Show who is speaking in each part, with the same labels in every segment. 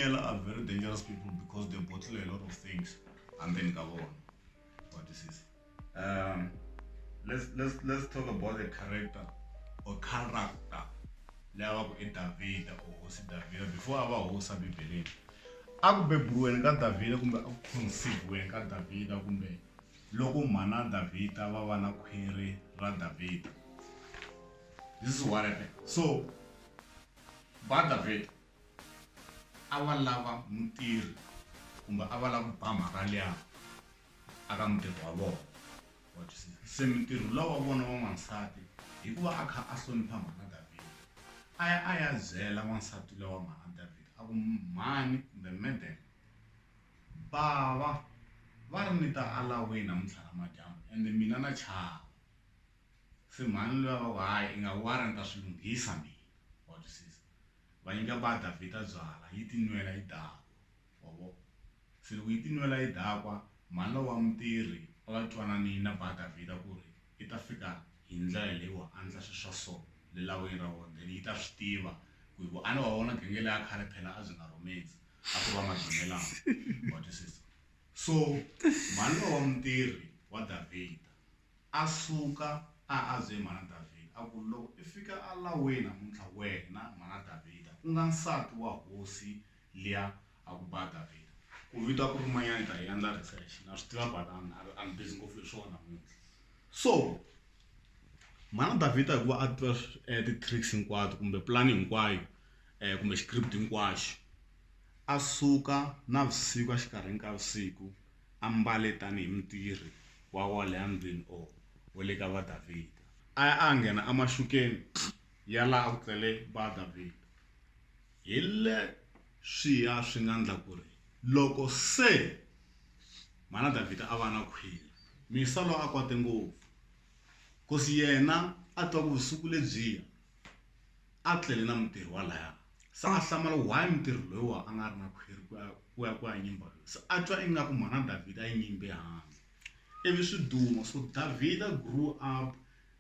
Speaker 1: Miyela are very dangerous people because they bottle a lot of things and then go on. What this is. Um, let's talk about the character or character. Lava ku David or Hosi David before our Hosa Bibelin. Aku be buwen ka David kumbe aku conceive ka David kumbe loko mana David va vana khwiri ra David. This is what happened. So, ba David ava lava mutirhi kumbe ava lava ku ba mhaka liya aka mutirhi wa vona. What you see? Se mutirhi lowa vona wa n'wansati hikuva a kha a hlonipha mhana David a ya byela n'wansati lowa mhana David a ku mhani kumbe madam bava va ri ni ta alawini namuntlha namadyambu ende mina na chava se mhani luya va ku hayi i nga wari ni ta swi lunghisa mina. What you see? Va nyika ba David byala yi ti nwela yi dakwa wavo se loko yi ti nwela yi dakwa mhani lowa mutirhi a va twananini na ba David ku ri i ta fika hi ndlela leyiwa a ndla swi swa so le lawini ra vona then yi ta swi tiva ku hi a ni wa vona genge leya khale phela a byi nga rhumezi a ku va madzumelana. What you see? So mhani lowa mutirhi wa David a suka a ze mhana David a ku loko i fika a lawini namuntlha wena mhana David ku nga nsati wa hosi liya a ku ba David ku vita ku ri manyani ta hi endla research na swi tiva but I'm busy ngopfu hi swona namuntlha. So mhana David hikuva a tiva ti-tricks hinkwato kumbe plan hinkwayo kumbe script hinkwaxo a suka navusiku a xikarhini ka vusiku a mbale tanihi mutirhi wa le ndlwini or wa le ka va David a nghena amaxukeni ya laha ku tlele ba David hi leswiya swi nga endla ku ri loko se mhana David a va na khwiri misa loyi a kwate ngopfu kosi yena a twa ku vusiku lebyiya a tlele na mutirhi wa laya se a hlamala why mutirhi loyiwa a nga ri na khwiri ku ya nyimba loyi se a twa ingaku mhana David a yi nyimbe handle ivi swi duma. So David grew up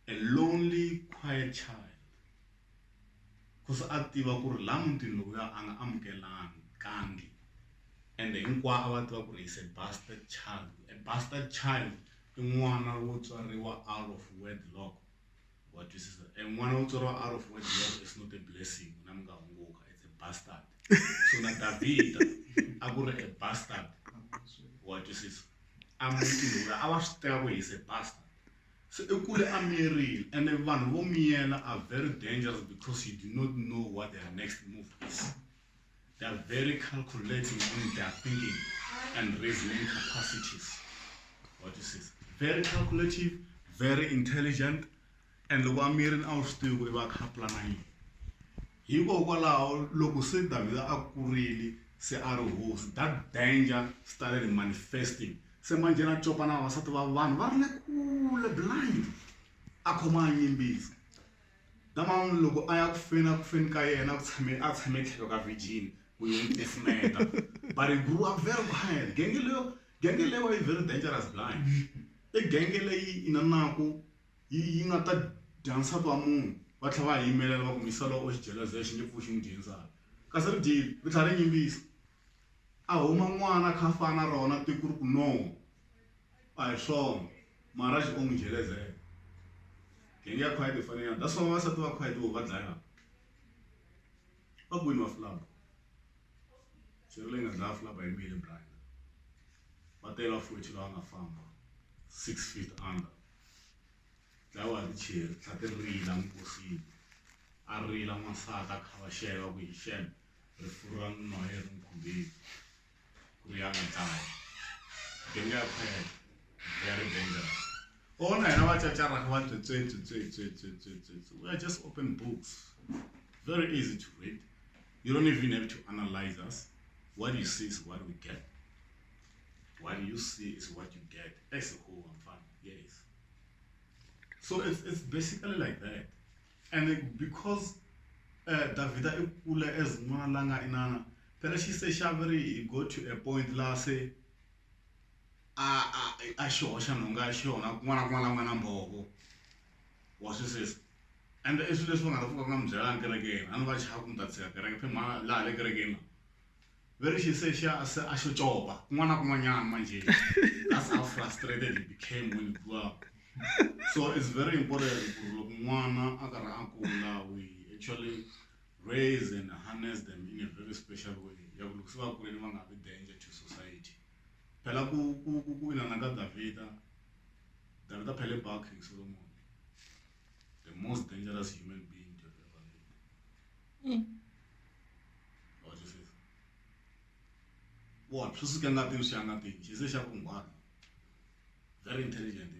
Speaker 1: a lonely quiet child kusa a tiva ku ri la mutini lokuya a nga amukelangi ende hinkwavo a va tiva ku ri is a bastard child. A bastard child i n'wana wo tswariwa out of wedlock. What you say? And n'wana wo tswariwa out of wedlock is not a blessing na mi nga hunguka, it's a bastard. So na David a ku ri a bastard. What you say? A mutini lokuya a va swi tiva ku is a bastard. So ekule a miyerile and Vanhu Vo Miyela are very dangerous because you do not know what their next move is. They are very calculating in their thinking and reasoning capacities. What is this? Very calculative, very intelligent, and loko a miyerile a wu swi tivi ku i va kha plana yini. Hikokwalaho loko se David a kurile se a ri hosi, that danger started manifesting. Se manje na copa na vavasati va vanhu va ri le kule blind a khoma a nyimbisa na manu loko a ya ku feni ka yena a tshame tlhelo ka virgin ku yi n'wi tisimeta but he grew up very quiet. Genge leyo i very dangerous blind i genge leyi inanaku yi nga ta dya nsati wa munhu va tlhela va yimelela va ku misa lowo xi jeleze xi nge pfuki xi n'wi dyisaka kasi ri dyile ri tlhela ri nyimbisa a huma n'wana kha fana rona tiko ri ku no a hi swona mara xi o n'wi jelezela genge ya quiet fanele that's why vasati va quiet vo va dlaya va kwini va flaba xero leyi nga dlaya flaba yi mile blind va tela futhi lawa nga famba 6 feet under dlawa hi ticheri tlha ti rila nkosini a rila n'wansati a kha va xeva ku hi xeme rifuwo ra nohe ri n'wi khumbile ku ri ya nga dlaya genge ya quiet very dangerous. Ona hina va cacara kha va we are just open books, very easy to read. You don't even have to analyze us. What you see is what we get. What you see is what you get. That's the whole fun. Yes. So it's basically like that. And because Davida ikule as n'wana langa inana, phela she say shaveri go to a point la say a xoxa nhonga ya xona kun'wana n'wana mbovo wa swisesi ende i swilo leswi va nga ta pfuka va nga mi byela kerekeni a ni va chava ku mi ta tshika kereke phe laha le kerekeni very she says I should job manje. That's how frustrated he became when he grew up. So it's very important we actually raise and harness them in a very special way. Danger to society. Pela ku ina naga Davida Pele King Solomon, the most dangerous human being to have ever lived. What you say? What? She says very intelligent.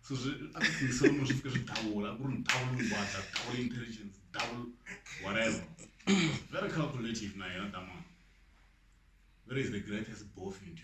Speaker 1: So I think so much of double intelligence, double whatever. Very calculative, Naya Dama. Where is the greatest both in